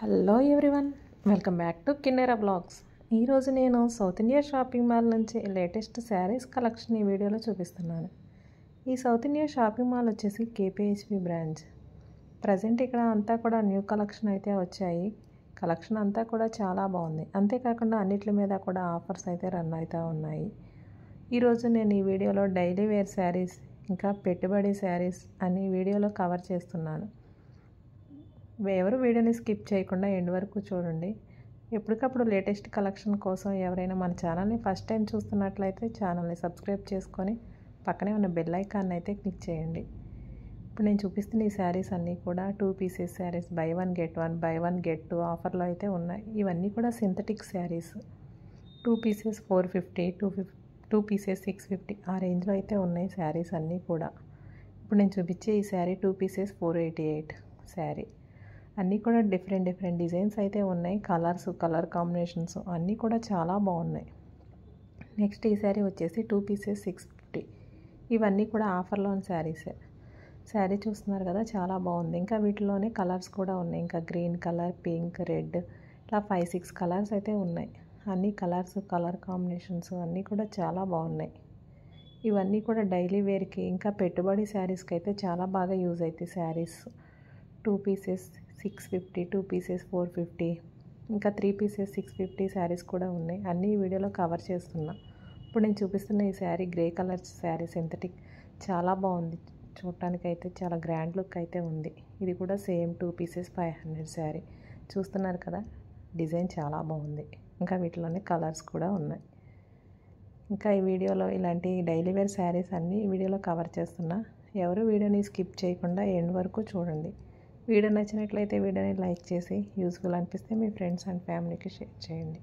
Hello everyone, welcome back to Kinnera blogs. ఈరోజు నేను south India shopping mall నుంచి latest saris collection ఈ వీడియోలో చూపిస్తున్నాను. ఈ సౌత్ ఇండియా షాపింగ్ మాల్ వచ్చేసి కేపీహెచ్పి బ్రాంచ్. ప్రజెంట్ ఇక్కడ అంతా కూడా న్యూ కలెక్షన్ అయితే వచ్చాయి. కలెక్షన్ అంతా కూడా చాలా బాగుంది. అంతేకాకుండా అన్నిటి మీద కూడా ఆఫర్స్ అయితే రన్ అవుతూ ఉన్నాయి. ఈరోజు నేను ఈ వీడియోలో డైలీ వేర్ శారీస్ ఇంకా పెట్టుబడి శారీస్ అన్ని వీడియోలో కవర్ చేస్తున్నాను. ఎవరు వీడియోని స్కిప్ చేయకుండా ఎండ్ వరకు చూడండి. ఎప్పటికప్పుడు లేటెస్ట్ కలెక్షన్ కోసం ఎవరైనా మన ఛానల్ని ఫస్ట్ టైం చూస్తున్నట్లయితే ఛానల్ని సబ్స్క్రైబ్ చేసుకొని పక్కనే ఉన్న బెల్ ఐకాన్ అయితే క్లిక్ చేయండి. ఇప్పుడు నేను చూపిస్తున్న ఈ శారీస్ అన్నీ కూడా 2 pieces saris, by 1 get 1, by 1 get 2 ఆఫర్లో అయితే ఉన్నాయి. ఇవన్నీ కూడా సింథటిక్ శారీస్. 2 పీసెస్ 450, 2 పీసెస్ 650 ఆ రేంజ్లో అయితే ఉన్నాయి శారీస్ అన్నీ కూడా. ఇప్పుడు నేను చూపించే ఈ శారీ 2 పీసెస్ 488 శారీ. అన్నీ కూడా డిఫరెంట్ డిజైన్స్ అయితే ఉన్నాయి. కలర్ కాంబినేషన్స్ అన్నీ కూడా చాలా బాగున్నాయి. నెక్స్ట్ ఈ శారీ వచ్చేసి 2 పీసెస్ 650. ఇవన్నీ కూడా ఆఫర్లో ఉన్న శారీసే. శారీ చూస్తున్నారు కదా, చాలా బాగుంది. ఇంకా వీటిలోనే కలర్స్ కూడా ఉన్నాయి. ఇంకా గ్రీన్ కలర్, పింక్, రెడ్ ఇలా 5-6 కలర్స్ అయితే ఉన్నాయి. అన్ని కలర్ కాంబినేషన్స్ అన్నీ కూడా చాలా బాగున్నాయి. ఇవన్నీ కూడా డైలీ వేర్కి ఇంకా పెట్టుబడి శారీస్కి అయితే చాలా బాగా యూజ్ అవుతాయి శారీస్. 2 పీసెస్ 650, 2 పీసెస్ 450, ఇంకా 3 పీసెస్ 650 శారీస్ కూడా ఉన్నాయి. అన్నీ ఈ వీడియోలో కవర్ చేస్తున్నా. ఇప్పుడు నేను చూపిస్తున్న ఈ sari grey colour sari, synthetic, చాలా బాగుంది. చూడటానికి అయితే చాలా గ్రాండ్ లుక్ అయితే ఉంది. ఇది కూడా సేమ్ 2 పీసెస్ 500 శారీ. చూస్తున్నారు కదా, డిజైన్ చాలా బాగుంది. ఇంకా వీటిలోనే కలర్స్ కూడా ఉన్నాయి. ఇంకా ఈ వీడియోలో ఇలాంటి డైలీ వేర్ శారీస్ అన్నీ ఈ వీడియోలో కవర్ చేస్తున్నా. ఎవరు వీడియోని స్కిప్ చేయకుండా ఎండ్ వరకు చూడండి. వీడియో నచ్చినట్లయితే వీడియోని లైక్ చేసి యూస్ఫుల్ అనిపిస్తే మీ ఫ్రెండ్స్ అండ్ ఫ్యామిలీకి షేర్ చేయండి.